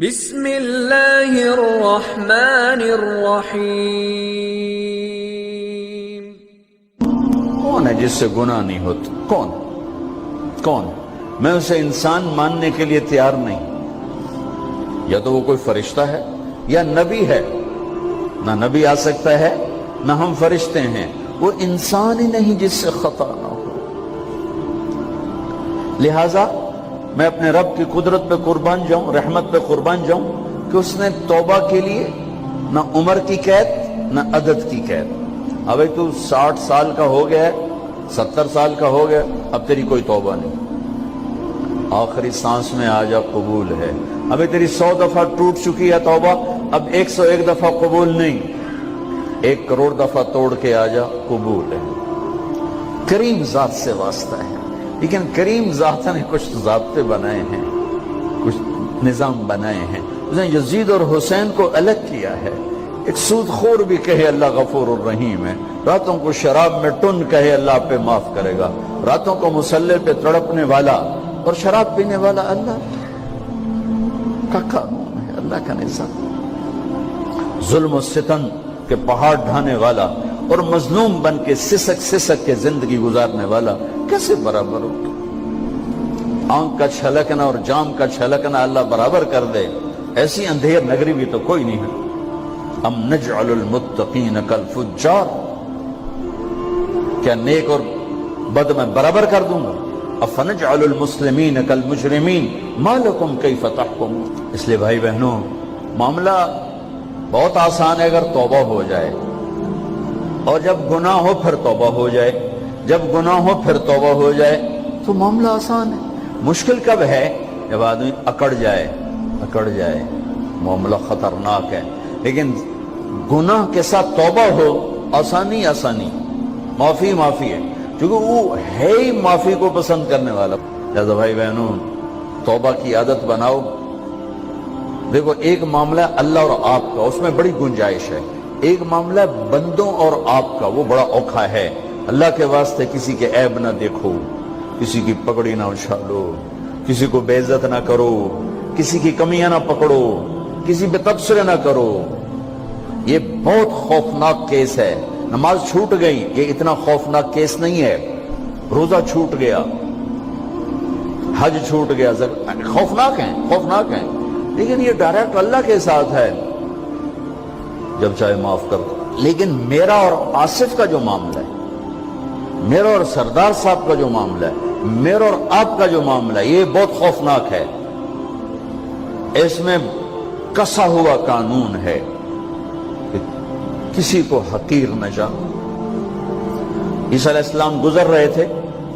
بسم اللہ الرحمن الرحیم۔ کون ہے جس سے گناہ نہیں ہوتا؟ کون؟ میں اسے انسان ماننے کے لیے تیار نہیں۔ یا تو وہ کوئی فرشتہ ہے یا نبی ہے۔ نہ نبی آ سکتا ہے نہ ہم فرشتے ہیں، وہ انسان ہی نہیں جس سے خطا نہ ہو۔ لہذا میں اپنے رب کی قدرت پہ قربان جاؤں، رحمت پہ قربان جاؤں کہ اس نے توبہ کے لیے نہ عمر کی قید نہ عدد کی قید۔ ابھی تو 60 سال کا ہو گیا ہے، 70 سال کا ہو گیا، اب تیری کوئی توبہ نہیں، آخری سانس میں آ جا قبول ہے۔ ابھی تیری 100 دفعہ ٹوٹ چکی ہے توبہ، اب 101 دفعہ قبول نہیں، 1 کروڑ دفعہ توڑ کے آ جا قبول ہے۔ کریم ذات سے واسطہ ہے، لیکن کریم ذات نے کچھ ضابطے بنائے ہیں، کچھ نظام بنائے ہیں۔ اس نے یزید اور حسین کو الگ کیا ہے۔ ایک سود خور بھی کہے اللہ غفور الرحیم ہے، راتوں کو شراب میں ٹن کہے اللہ پہ معاف کرے گا، راتوں کو مصلی پہ تڑپنے والا اور شراب پینے والا اللہ کا قانون ہے، اللہ کا نظام۔ ظلم و ستم کے پہاڑ ڈھانے والا اور مظلوم بن کے سسک کے زندگی گزارنے والا کیسے برابر ہو؟ آنکھ کا چھلکنا اور جام کا چھلکنا اللہ برابر کر دے، ایسی اندھیر نگری بھی تو کوئی نہیں ہے۔ ام نجعل المتقین کالفجار، کیا نیک اور بد میں برابر کر دوں گا؟ افنجعل المسلمین کالمجرمین ما لکم کیف تحکمون۔ اس لیے بھائی بہنوں، معاملہ بہت آسان ہے اگر توبہ ہو جائے، اور جب گناہ ہو پھر توبہ ہو جائے، جب گناہ ہو پھر توبہ ہو جائے تو معاملہ آسان ہے۔ مشکل کب ہے؟ جب آدمی اکڑ جائے، معاملہ خطرناک ہے۔ لیکن گناہ کے ساتھ توبہ ہو، آسانی معافی ہے، کیونکہ وہ ہے ہی معافی کو پسند کرنے والا۔ لہذا بھائی بہنوں، توبہ کی عادت بناؤ۔ دیکھو، ایک معاملہ اللہ اور آپ کا، اس میں بڑی گنجائش ہے۔ ایک معاملہ بندوں اور آپ کا، وہ بڑا اوکھا ہے۔ اللہ کے واسطے کسی کے عیب نہ دیکھو، کسی کی پگڑی نہ اچھالو، کسی کو بے عزت نہ کرو، کسی کی کمیاں نہ پکڑو، کسی پہ تبصرے نہ کرو۔ یہ بہت خوفناک کیس ہے۔ نماز چھوٹ گئی، یہ اتنا خوفناک کیس نہیں ہے۔ روزہ چھوٹ گیا، حج چھوٹ گیا، خوفناک ہیں، لیکن یہ ڈائریکٹ اللہ کے ساتھ ہے، جب چاہے معاف کر دو۔ لیکن میرا اور آصف کا جو معاملہ ہے، میرا اور سردار صاحب کا جو معاملہ ہے، میرا اور آپ کا جو معاملہ ہے، یہ بہت خوفناک ہے۔ اس میں کسا ہوا قانون ہے کہ کسی کو حقیر نہ جانو۔ عیسیٰ علیہ السلام گزر رہے تھے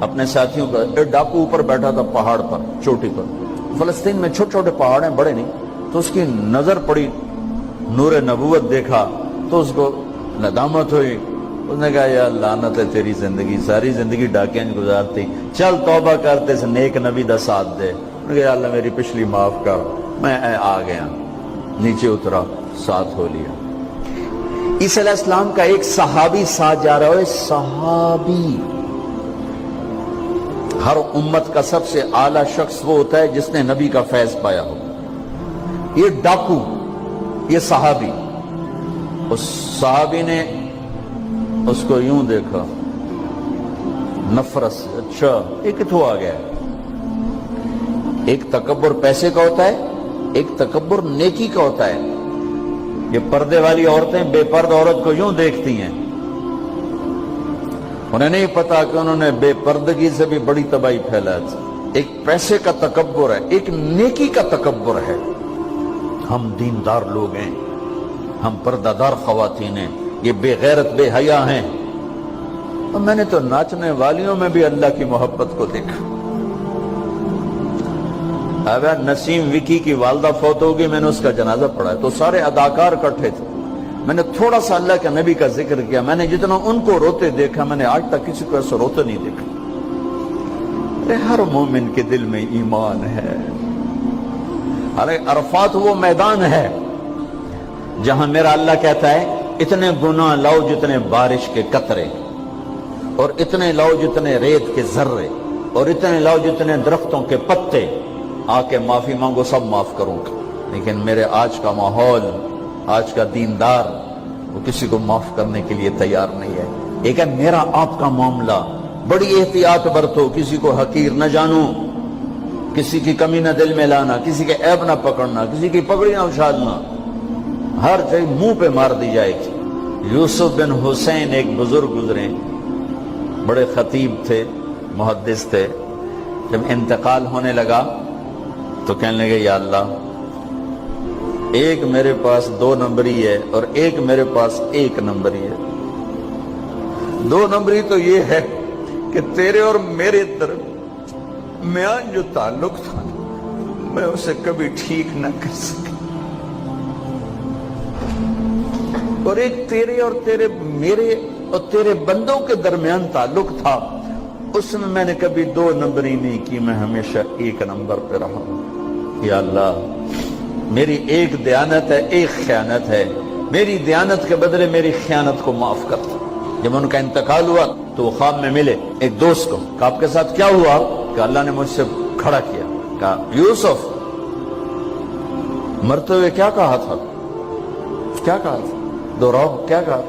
اپنے ساتھیوں کا، ایک ڈاکو اوپر بیٹھا تھا پہاڑ پر، چوٹی پر۔ فلسطین میں چھوٹے چھوٹے پہاڑ ہیں، بڑے نہیں، تو اس کی نظر پڑی، نور نبوت دیکھا تو اس کو ندامت ہوئی۔ اس نے کہا یا لعنت ہے تیری زندگی، ساری زندگی ڈاکیاں گزارتی، چل توبہ کرتے سے نیک نبی دا ساتھ دے۔ انہوں نے کہا یا اللہ میری پچھلی معاف کر۔ میں آ گیا، نیچے اترا، ساتھ ہو لیا۔ عیسیٰ علیہ السلام کا ایک صحابی ساتھ جا رہا ہے، صحابی۔ ہر امت کا سب سے اعلیٰ شخص وہ ہوتا ہے جس نے نبی کا فیض پایا ہو۔ یہ ڈاکو، یہ صحابی، اس صحابی نے اس کو یوں دیکھا، نفرت سے، اچھا یہ کتوں آ گیا؟ ایک تکبر پیسے کا ہوتا ہے، ایک تکبر نیکی کا ہوتا ہے۔ یہ پردے والی عورتیں بے پرد عورت کو یوں دیکھتی ہیں، انہیں نہیں پتا کہ انہوں نے بے پردگی سے بھی بڑی تباہی پھیلا تھی۔ ایک پیسے کا تکبر ہے، ایک نیکی کا تکبر ہے۔ ہم دیندار لوگ ہیں، ہم پردہ دار خواتین ہیں، یہ بے غیرت بے حیا ہیں۔ اور میں نے تو ناچنے والیوں میں بھی اللہ کی محبت کو دیکھا۔ اب نسیم وکی کی والدہ فوت ہوگی، میں نے اس کا جنازہ پڑھا تو سارے اداکار اکٹھے تھے۔ میں نے تھوڑا سا اللہ کے نبی کا ذکر کیا، میں نے جتنا ان کو روتے دیکھا، میں نے آج تک کسی کو ایسا روتے نہیں دیکھا۔ ارے ہر مومن کے دل میں ایمان ہے۔ ارے عرفات وہ میدان ہے جہاں میرا اللہ کہتا ہے اتنے گناہ لاؤ جتنے بارش کے قطرے، اور اتنے لاؤ جتنے ریت کے ذرے، اور اتنے لاؤ جتنے درختوں کے پتے، آ کے معافی مانگو، سب معاف کروں گا۔ لیکن میرے آج کا ماحول، آج کا دیندار وہ کسی کو معاف کرنے کے لیے تیار نہیں ہے۔ ایک ہے میرا آپ کا معاملہ، بڑی احتیاط برتو، کسی کو حقیر نہ جانو، کسی کی کمی نہ دل میں لانا، کسی کے عیب نہ پکڑنا، کسی کی پگڑی نہ اچھالنا، ہر چیز منہ پہ مار دی جائے گی۔ یوسف بن حسین ایک بزرگ گزرے، بڑے خطیب تھے، محدث تھے۔ جب انتقال ہونے لگا تو کہنے لگے یا اللہ، ایک میرے پاس 2 نمبری ہے اور ایک میرے پاس 1 نمبری ہے۔ 2 نمبری تو یہ ہے کہ تیرے اور میرے درمیان جو تعلق تھا میں اسے کبھی ٹھیک نہ کر سکا، اور ایک تیرے اور میرے اور تیرے بندوں کے درمیان تعلق تھا، اس میں نے کبھی 2 نمبری نہیں کی، میں ہمیشہ 1 نمبر پہ رہا۔ یا اللہ، میری ایک دیانت ہے، ایک خیانت ہے، میری دیانت کے بدلے میری خیانت کو معاف کر۔ جب ان کا انتقال ہوا تو وہ خواب میں ملے ایک دوست کو، کہ آپ کے ساتھ کیا ہوا؟ کہ اللہ نے مجھ سے کھڑا کیا، کہا یوسف مرتے ہوئے کیا کہا تھا؟ کیا کہا تھا؟ دوہراؤ، کیا کہا؟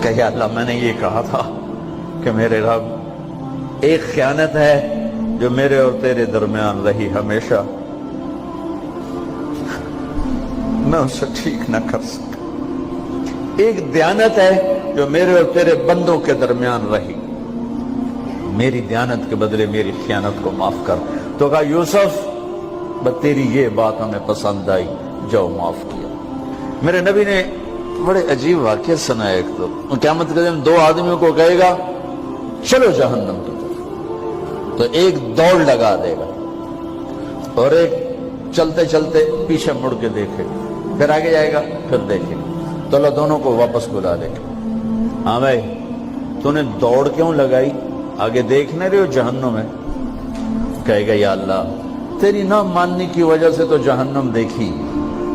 کہ یا اللہ، میں نے یہ کہا تھا کہ میرے رب، ایک خیانت ہے جو میرے اور تیرے درمیان رہی ہمیشہ، میں اسے ٹھیک نہ کر سکا۔ ایک دیانت ہے جو میرے اور تیرے بندوں کے درمیان رہی، میری دیانت کے بدلے میری خیانت کو معاف کر۔ تو کہا یوسف، بس تیری یہ بات ہمیں پسند آئی، جاؤ معاف کیا۔ میرے نبی نے بڑے عجیب واقعہ سنا ہے۔ ایک تو قیامت کے دن 2 آدمیوں کو کہے گا چلو جہنم کی طرف، تو ایک دوڑ لگا دے گا اور ایک چلتے چلتے پیچھے مڑ کے دیکھے، پھر آگے جائے گا، پھر دیکھے گا، تو اللہ دونوں کو واپس بلا لے گا۔ ہاں بھائی، تو نے دوڑ کیوں لگائی؟ آگے دیکھنے رہے ہو جہنم ہے؟ کہے گا یا اللہ، تیری نہ ماننے کی وجہ سے تو جہنم دیکھی،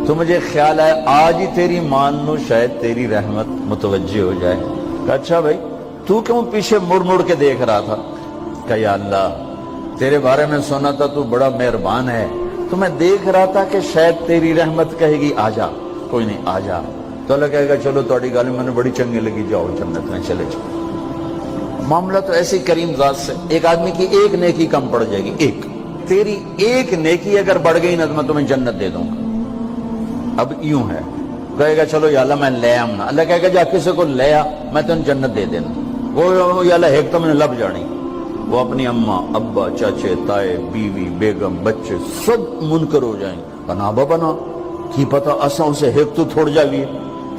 تو مجھے خیال ہے آج ہی تیری مان لوں، شاید تیری رحمت متوجہ ہو جائے۔ کہا اچھا بھائی، تو کیوں پیچھے مڑ مڑ کے دیکھ رہا تھا؟ کہ یا اللہ، تیرے بارے میں سنا تھا تو بڑا مہربان ہے، تو میں دیکھ رہا تھا کہ شاید تیری رحمت کہے گی آ جا۔ کوئی نہیں، آ جا۔ تو اللہ کہے گا چلو تھوڑی گالی میں نے بڑی چنگی لگی، جاؤ جنت میں چلے جاؤ۔ معاملہ تو ایسی کریم ذات سے، ایک آدمی کی ایک نیکی کم پڑ جائے گی، ایک تیری ایک نیکی اگر بڑھ گئی نا تو میں تمہیں جنت دے دوں گا۔ اب یوں ہے، کہے گا چلو یا اللہ میں لے آؤں نا، اللہ کہے گا جا کسی کو لے آ، میں تمہیں جنت دے دینا۔ وہ یا اللہ ایک تو میں نے لب جانی، وہ اپنی اماں ابا چاچے تائے بیوی بیگم بچے سب منکر ہو جائیں، بنا بنا کی پتہ اساں اسے ہیک تو تھوڑ جاویے،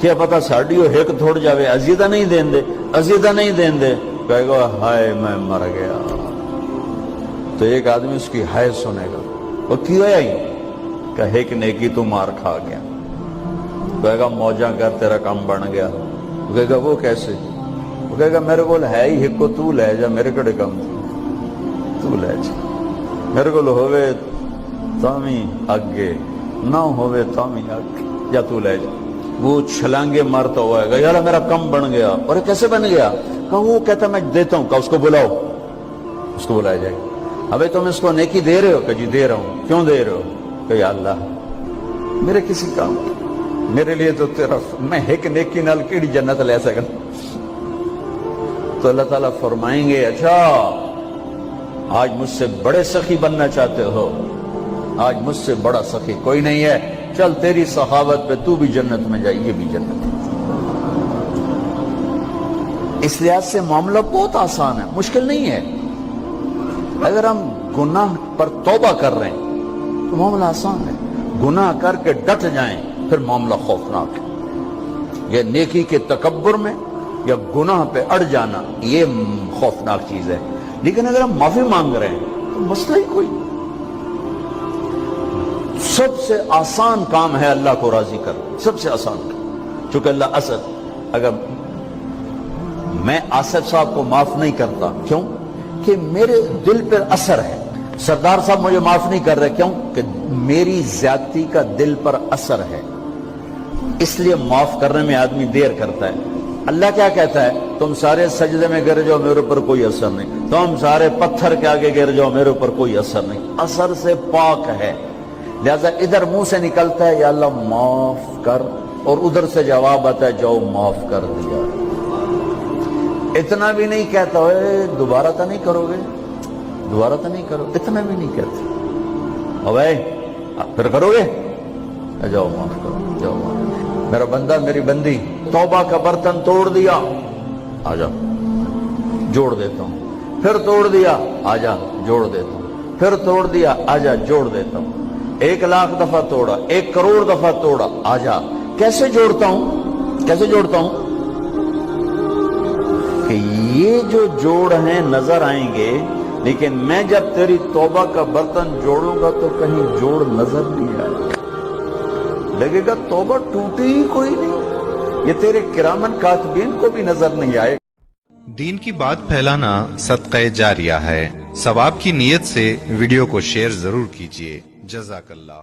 کیا پتہ ساڑی ہو ہیک تھوڑ جاوے، عزیدہ نہیں دین دے، عزیدہ نہیں دین دے۔ کہے گا ہائے میں مر گیا۔ تو ایک آدمی اس کی ہائے سنے گا، وہ کیوں آئی؟ کہ ہیک نیکی تو مار کھا گیا۔ کہے گا موجہ کر تیرا کام بن گیا۔ کہے گا وہ کیسے؟ وہ کہے گا میرے کو ہے ہی ہیک کو تو لے جا، میرے کڑے کم تو لے جا، میرے کو ہوئے تامی آگے نہ ہوئے تامی آگے، یا تو لے جا۔ وہ چھلانگے مارتا ہوا ہے گا یار میرا کم بن گیا۔ اور کیسے بن گیا؟ کہ وہ کہتا میں دیتا ہوں، کہ اس کو بلاؤ، اس کو بلایا جائے گا۔ ابھی تم اس کو نیکی دے رہے ہو؟ کہ جی دے رہا ہوں۔ کیوں دے رہے ہو؟ کہ یا اللہ میرے کسی کام میرے لیے تو تیرا، میں ایک نیکی نال کیڑی جنت لے سکا۔ تو اللہ تعالیٰ فرمائیں گے اچھا آج مجھ سے بڑے سخی بننا چاہتے ہو؟ آج مجھ سے بڑا سخی کوئی نہیں ہے، چل تیری سخاوت پہ تو بھی جنت میں جائے، یہ بھی جنت ہے۔ اس لحاظ سے معاملہ بہت آسان ہے، مشکل نہیں ہے۔ اگر ہم گناہ پر توبہ کر رہے ہیں تو معاملہ آسان ہے، گناہ کر کے ڈٹ جائیں پھر معاملہ خوفناک ہے۔ یہ نیکی کے تکبر میں یا گناہ پہ اڑ جانا یہ خوفناک چیز ہے۔ لیکن اگر ہم معافی مانگ رہے ہیں تو مسئلہ ہی کوئی، سب سے آسان کام ہے اللہ کو راضی کر، سب سے آسان کام۔ چونکہ اللہ اسد، اگر میں آصف صاحب کو معاف نہیں کرتا، کیوں کہ میرے دل پر اثر ہے، سردار صاحب مجھے معاف نہیں کر رہے، کیوں کہ میری زیادتی کا دل پر اثر ہے، اس لیے معاف کرنے میں آدمی دیر کرتا ہے۔ اللہ کیا کہتا ہے؟ تم سارے سجدے میں گر جاؤ میرے اوپر کوئی اثر نہیں، تم سارے پتھر کے آگے گر جاؤ میرے اوپر کوئی اثر نہیں، اثر سے پاک ہے۔ لہذا ادھر منہ سے نکلتا ہے یا اللہ معاف کر، اور ادھر سے جواب آتا ہے جاؤ معاف کر دیا۔ اتنا بھی نہیں کہتا ہے دوبارہ تو نہیں کرو گے، دوبارہ تو نہیں کرو، اتنا بھی نہیں کہتا، اوے پھر کرو گے، جاؤ معاف کرو، جاؤ معاف۔ میرا بندہ میری بندی توبہ کا برتن توڑ دیا، آجا جوڑ دیتا ہوں، پھر توڑ دیا، آجا جوڑ دیتا ہوں، پھر توڑ دیا، آجا جوڑ دیتا ہوں، 1,00,000 دفعہ توڑا، 1 کروڑ دفعہ توڑا، آجا۔ کیسے جوڑتا ہوں؟ کیسے جوڑتا ہوں؟ کہ یہ جو جوڑ ہیں نظر آئیں گے، لیکن میں جب تیری توبہ کا برتن جوڑوں گا تو کہیں جوڑ نظر نہیں آئے، لگے گا توبہ ٹوٹی ہی کوئی نہیں، یہ تیرے کرامن کاتبین کو بھی نظر نہیں آئے۔ دین کی بات پھیلانا صدقہ جاریہ ہے، ثواب کی نیت سے ویڈیو کو شیئر ضرور کیجیے۔ جزاک اللہ۔